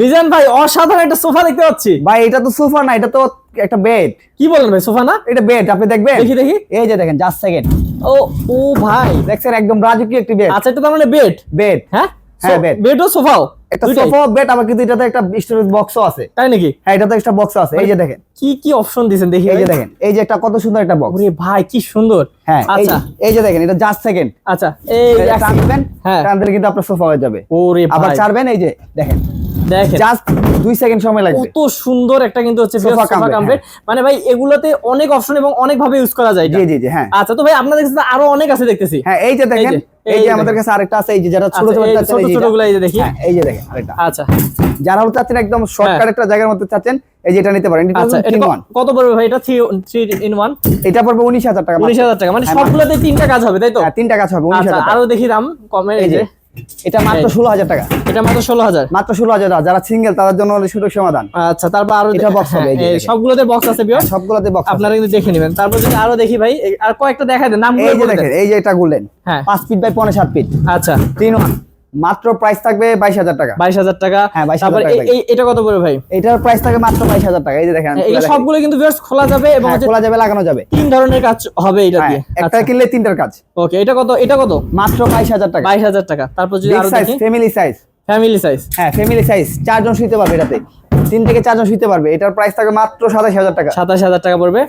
মিজান ভাই অসাধারণ একটা সোফা দেখতে পাচ্ছি ভাই এটা তো সোফা না, এটা তো একটা বেড। কি বলেন ভাই, সোফা না এটা বেড, আপনি দেখবেন। দেখি দেখি, এই যে দেখেন, জাস্ট সেকেন্ড। ও ও ভাই দেখছেন, একদম রাজকীয় একটি বেড। আচ্ছা, এটা তার মানে বেড? বেড, হ্যাঁ হ্যাঁ বেড। বেড ও সোফাও একটা সোফা বেড, আবার কিন্তু এটাতে একটা স্টোরেজ বক্সও আছে। তাই নাকি? হ্যাঁ, এটাতে একটা বক্স আছে। এই যে দেখেন, কি কি অপশন দিয়েছেন দেখি। এই যে দেখেন, এই যে একটা কত সুন্দর একটা বক্স। ওরে ভাই কি সুন্দর। হ্যাঁ, আচ্ছা এই যে দেখেন, এটা জাস্ট সেকেন্ড। আচ্ছা, এই টান দিবেন, হ্যাঁ, টান দিলে কিন্তু আপনার সোফা হয়ে যাবে। ওরে আবার ভাই ছাড়বেন, এই যে দেখেন, দেখেন জাস্ট 2 সেকেন্ড সময় লাগবে। কত সুন্দর একটা কিন্তু হচ্ছে সোফা সোফা কাম বেড। মানে ভাই এগুলোতে অনেক অপশন এবং অনেক ভাবে ইউজ করা যায় এটা। জি জি জি, হ্যাঁ। আচ্ছা, তো ভাই আপনাদের কাছে আরো অনেক আছে দেখতেছি। হ্যাঁ, এই যে দেখেন, এই যে আমাদের কাছে আরেকটা আছে, এই যে যারা ছোট ছোট চাচ্ছেন, ছোট ছোট গুলো এই যে দেখি। হ্যাঁ, এই যে দেখেন আরেকটা। আচ্ছা, যারা চাচ্ছেন একদম শর্টকাট একটা জায়গার মধ্যে চাচ্ছেন, এই যে এটা নিতে পারেন। এটা আচ্ছা, এটা 3-in-1। কত পড়বে ভাই? এটা 3-in-1। এটা পড়বে 19,000 টাকা। 19,000 টাকা, মানে হ্যাঁ, সবগুলোতে তিনটা কাজ হবে তাই তো? হ্যাঁ, 3টা কাজ হবে, আচ্ছা, 19,000 টাকা। আরো দেখি দাম কমে। এই যে এটা মাত্র 16,000 টাকা। এটা মাত্র 16,000। মাত্র 16,000 টাকা। যারা সিঙ্গেল তাদের জন্য হলো সুযোগ সমাধান। আচ্ছা, তারপর আরো এটা বক্স হবে, এই যে হ্যাঁ, দেখেন। সবগুলোতে বক্স আছে বিয়ার, সবগুলোতে বক্স। আপনারা কিন্তু দেখে নেবেন। তারপর যদি আরো দেখি ভাই, আর কয়েকটা দেখাই দেন, নামগুলো এই যে বলে দেন। দেখেন, এই যে এটা গুলেন, হ্যাঁ 5 ফিট বাই 7 ফিট, আচ্ছা 3-in-1। মাত্র প্রাইস থাকবে 22,000 টাকা। 22,000 টাকা। হ্যাঁ, 22,000 তারপর টাকা ভাই। এটা কত পড়বে ভাই? এটার প্রাইস থাকবে মাত্র 22,000 টাকা। এই যে দেখেন, এগুলো সবগুলো কিন্তু ভিউয়ার্স খোলা যাবে এবং হ্যাঁ, হচ্ছে খোলা যাবে, লাগানো যাবে। 3 ধরনের কাজ হবে এটা হ্যাঁ, দিয়ে। একটা কিনলে 3টার কাজ। ওকে, এটা কত? এটা কত? মাত্র 22,000 টাকা। 22,000 টাকা। তারপর যদি বিগ আরো সাইজ, দেখি, ফ্যামিলি সাইজ। Family size. হ্যাঁ, ফ্যামিলি সাইজ, 4 জন শুতে পারবে এটাতে। 3 থেকে 4 জন শুতে পারবে। এটার প্রাইস থাকবে মাত্র 27,000 টাকা। 27,000 টাকা পড়বে।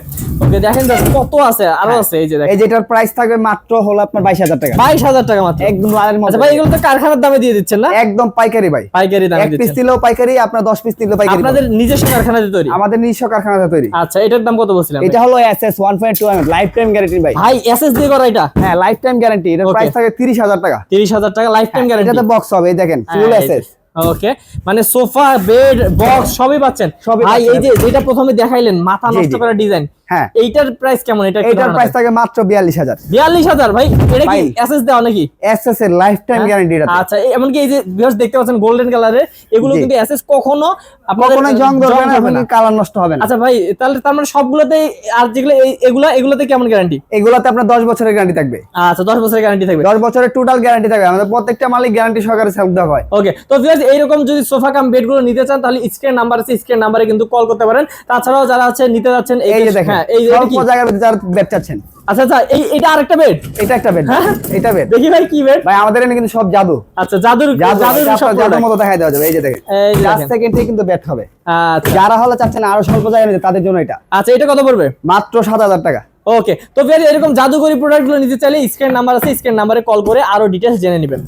ওকে, দেখেন কত আছে, আরো আছে। এই যে দেখেন, এই যে এটার প্রাইস থাকবে মাত্র হলো আপনার 22,000 টাকা। 22,000 টাকা মাত্র। একদম লালের মতো। আচ্ছা ভাই, এগুলো তো কারখানার দামে দিয়ে দিচ্ছেন না? একদম পাইকারি ভাই। পাইকারি দামে এক পিস দিচ্ছেন। নিলেও পাইকারি, আপনার 10 পিস নিলেও পাইকারি। আপনাদের নিজস্ব কারখানাতে তৈরি? আমাদের নিজস্ব কারখানাতে তৈরি। আচ্ছা, এটার দাম কত বলছিলেন? এটা হলো SS 1.2 mm life time guarantee ভাই। ভাই এসএস দিয়ে করা এটা? হ্যাঁ, লাইফ টাইম গ্যারান্টি। এটার Okay. প্রাইস থাকে 30,000 টাকা। 30,000 টাকা লাইফ টাইম গ্যারান্টি। এটাতে বক্স হবে, এই দেখেন, ফুল এসএস। ওকে, মানে সোফা, বেড, বক্স সবই পাচ্ছেন। সবই ভাই পাচ্ছেন। এই যে যেটা প্রথমে দেখাইলেন মাথা জি, নষ্ট জি। করা ডিজাইন, হ্যাঁ, এইটার প্রাইস কেমন? এটা এটার প্রাইস থাকে মাত্র 42,000। 42,000 ভাই। এটা কি ভাই। এসএস দেওয়া নাকি? এসএস এর লাইফ টাইম গ্যারান্টি এটা। আচ্ছা, এমনকি এই যে ভিউয়ার্স দেখতে পাচ্ছেন গোল্ডেন কালারের, এগুলো জি। কিন্তু এসএস কখনো আপনাদের কখনো জং ধরবে না, হবে না। কালার নষ্ট হবে না। আচ্ছা ভাই, তাহলে তার মানে সবগুলোতে, আর যেগুলো এগুলোতে কেমন গ্যারান্টি? এগুলাতে আপনার 10 বছরের গ্যারান্টি থাকবে। আচ্ছা, 10 বছরের গ্যারান্টি থাকবে। 10 বছরের টোটাল গ্যারান্টি থাকবে। আমাদের প্রত্যেকটা মালিক গ্যারান্টি সহকারে সেল দেওয়া হয়। ওকে, তো ভিউয়ার্স এইরকম যদি সোফা কাম বেড গুলো নিতে চান, তাহলে স্ক্রিন নাম্বার আছে, স্ক্রিন নাম্বারে কিন্তু কল করতে পারেন। তাছাড়াও যারা আছে নিতে যাচ্ছেন, এই যে দেখেন, হ্যাঁ, এই যে এটা কি? স্বল্প জায়গার ভিতরে যারা বেড চাচ্ছেন, আচ্ছা আচ্ছা, এটা আরেকটা বেড? এটা একটা বেড। এটা বেড দেখি ভাই কি বেড? ভাই, আমাদের এখানে কিন্তু সব জাদু। আচ্ছা, জাদুর সব জাদুর product। মতো দেখাই দেওয়া যাবে। এই যে দেখেন, এই যে জাস্ট দেখেন। সেকেন্ডে কিন্তু বেড হবে। আচ্ছা যারা হলো চাচ্ছেন আরো স্বল্প জায়গা নিতে, তাদের জন্য এটা আচ্ছা, এটা কত পড়বে? মাত্র 7,000 টাকা। ওকে, তো ভিউয়ার্স এরকম জাদুকরি প্রোডাক্ট গুলো নিতে চাইলে স্ক্রিন নাম্বার আছে, স্ক্রিন নাম্বারে কল করে আরো ডিটেইলস জেনে নেবেন।